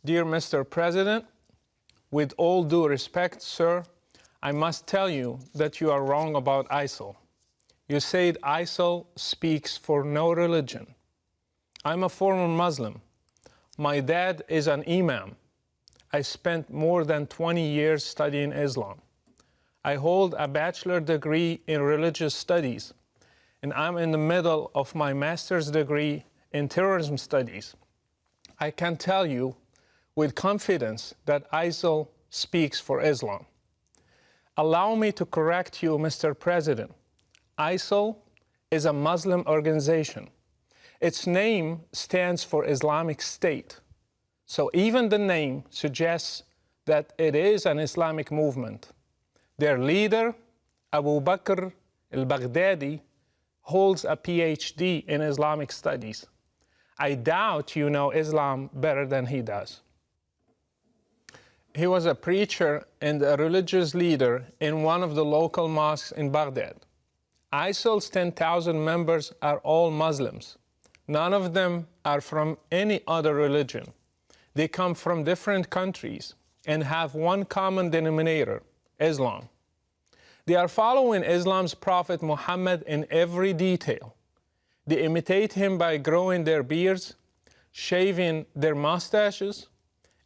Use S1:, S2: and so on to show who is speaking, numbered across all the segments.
S1: Dear Mr. President, with all due respect, sir, I must tell you that you are wrong about ISIL. You said ISIL speaks for no religion. I'm a former Muslim. My dad is an imam. I spent more than 20 years studying Islam. I hold a bachelor degree in religious studies, and I'm in the middle of my master's degree in terrorism studies. I can tell you with confidence that ISIL speaks for Islam. Allow me to correct you, Mr. President. ISIL is a Muslim organization. Its name stands for Islamic State. So even the name suggests that it is an Islamic movement. Their leader, Abu Bakr al-Baghdadi, holds a PhD in Islamic studies. I doubt you know Islam better than he does. He was a preacher and a religious leader in one of the local mosques in Baghdad. ISIL's 10,000 members are all Muslims. None of them are from any other religion. They come from different countries and have one common denominator, Islam. They are following Islam's Prophet Muhammad in every detail. They imitate him by growing their beards, shaving their mustaches,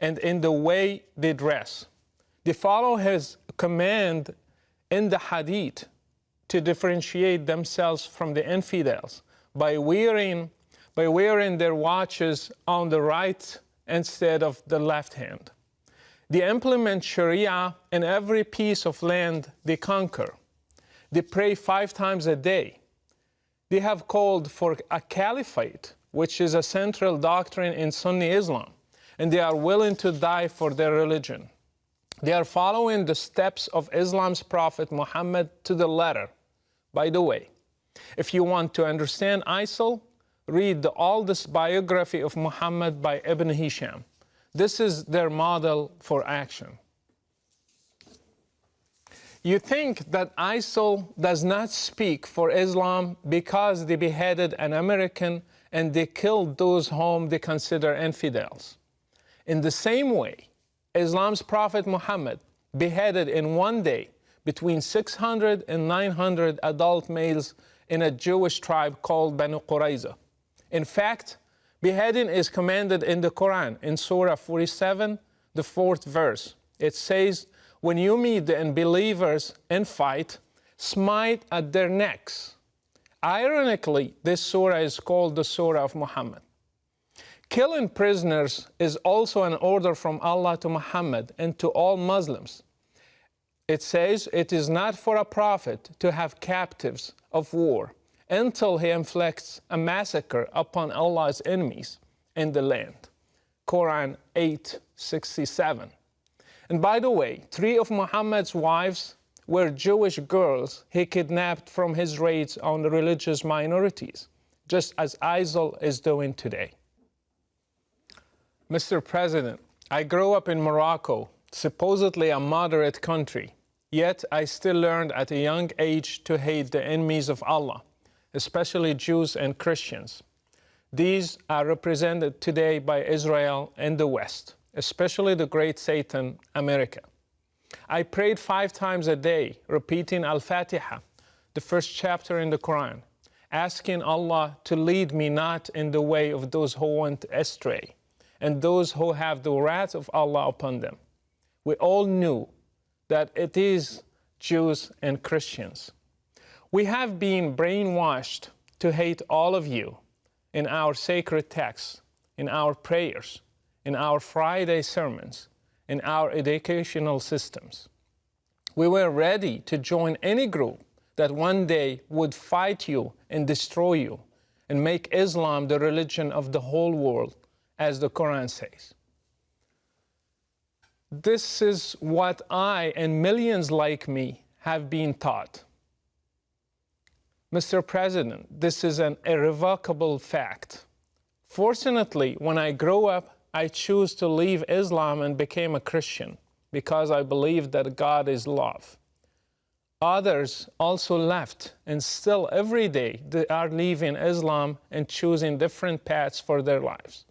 S1: and in the way they dress. They follow his command in the Hadith to differentiate themselves from the infidels by wearing their watches on the right instead of the left hand. They implement Sharia in every piece of land they conquer. They pray 5 times a day. They have called for a caliphate, which is a central doctrine in Sunni Islam, and they are willing to die for their religion. They are following the steps of Islam's Prophet Muhammad to the letter. By the way, if you want to understand ISIL, read the oldest biography of Muhammad by Ibn Hisham. This is their model for action. You think that ISIL does not speak for Islam because they beheaded an American and they killed those whom they consider infidels. In the same way, Islam's Prophet Muhammad beheaded in one day between 600 and 900 adult males in a Jewish tribe called Banu Qurayza. In fact, beheading is commanded in the Quran in Surah 47, the 4th verse. It says, when you meet the unbelievers in fight, smite at their necks. Ironically, this surah is called the Surah of Muhammad. Killing prisoners is also an order from Allah to Muhammad and to all Muslims. It says it is not for a prophet to have captives of war until he inflicts a massacre upon Allah's enemies in the land. Quran 8:67. And by the way, 3 of Muhammad's wives were Jewish girls he kidnapped from his raids on the religious minorities, just as ISIL is doing today. Mr. President, I grew up in Morocco, supposedly a moderate country, yet I still learned at a young age to hate the enemies of Allah, especially Jews and Christians. These are represented today by Israel and the West, especially the great Satan, America. I prayed 5 times a day, repeating Al-Fatiha, the first chapter in the Quran, asking Allah to lead me not in the way of those who went astray, and those who have the wrath of Allah upon them. We all knew that it is Jews and Christians. We have been brainwashed to hate all of you in our sacred texts, in our prayers, in our Friday sermons, in our educational systems. We were ready to join any group that one day would fight you and destroy you and make Islam the religion of the whole world, as the Quran says. This is what I and millions like me have been taught. Mr. President, this is an irrevocable fact. Fortunately, when I grew up, I chose to leave Islam and became a Christian because I believed that God is love. Others also left, and still every day they are leaving Islam and choosing different paths for their lives.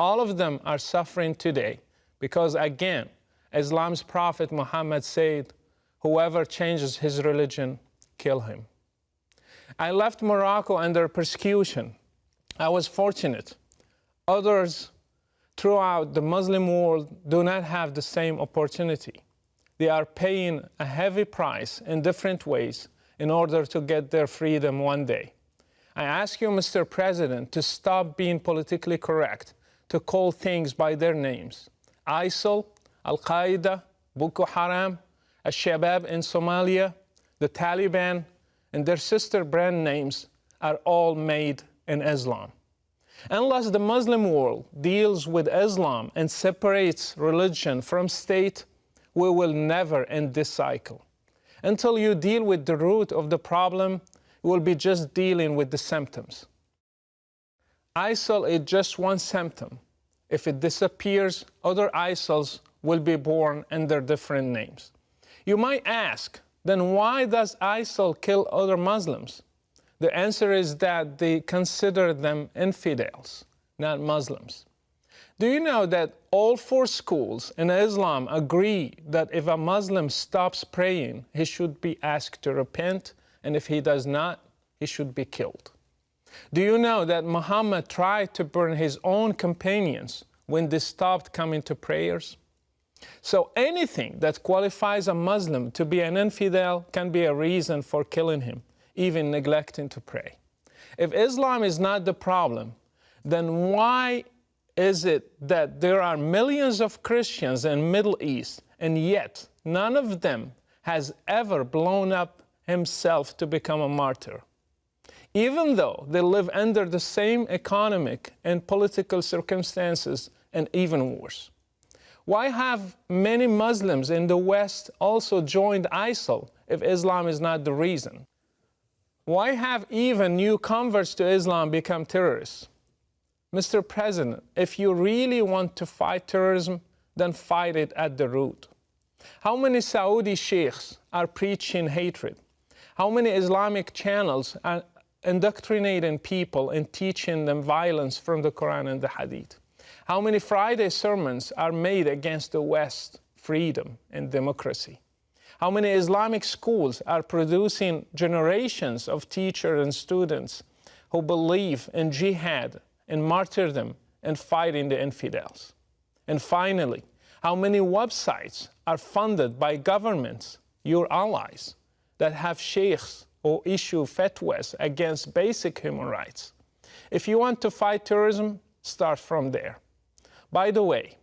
S1: All of them are suffering today because, again, Islam's Prophet Muhammad said, whoever changes his religion, kill him. I left Morocco under persecution. I was fortunate. Others throughout the Muslim world do not have the same opportunity. They are paying a heavy price in different ways in order to get their freedom one day. I ask you, Mr. President, to stop being politically correct, to call things by their names. ISIL, Al-Qaeda, Boko Haram, Al-Shabaab in Somalia, the Taliban, and their sister brand names are all made in Islam. Unless the Muslim world deals with Islam and separates religion from state, we will never end this cycle. Until you deal with the root of the problem, you will be just dealing with the symptoms. ISIL is just one symptom. If it disappears, other ISILs will be born under different names. You might ask, then why does ISIL kill other Muslims? The answer is that they consider them infidels, not Muslims. Do you know that all 4 schools in Islam agree that if a Muslim stops praying, he should be asked to repent, and if he does not, he should be killed? Do you know that Muhammad tried to burn his own companions when they stopped coming to prayers? So anything that qualifies a Muslim to be an infidel can be a reason for killing him, even neglecting to pray. If Islam is not the problem, then why is it that there are millions of Christians in the Middle East, and yet none of them has ever blown up himself to become a martyr? Even though they live under the same economic and political circumstances, and even worse. Why have many Muslims in the West also joined ISIL if Islam is not the reason? Why have even new converts to Islam become terrorists? Mr. President, if you really want to fight terrorism, then fight it at the root. How many Saudi sheikhs are preaching hatred? How many Islamic channels are indoctrinating people and teaching them violence from the Quran and the Hadith? How many Friday sermons are made against the West, freedom and democracy? How many Islamic schools are producing generations of teachers and students who believe in jihad and martyrdom and fighting the infidels? And finally, how many websites are funded by governments, your allies, that have sheikhs who issue fatwas against basic human rights? If you want to fight terrorism, start from there. By the way,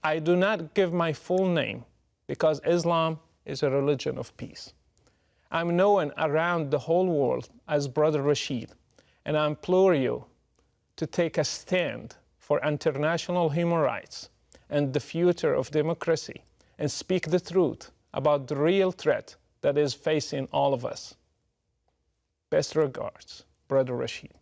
S1: I do not give my full name because Islam is a religion of peace. I'm known around the whole world as Brother Rashid, and I implore you to take a stand for international human rights and the future of democracy and speak the truth about the real threat that is facing all of us. Best regards, Brother Rashid.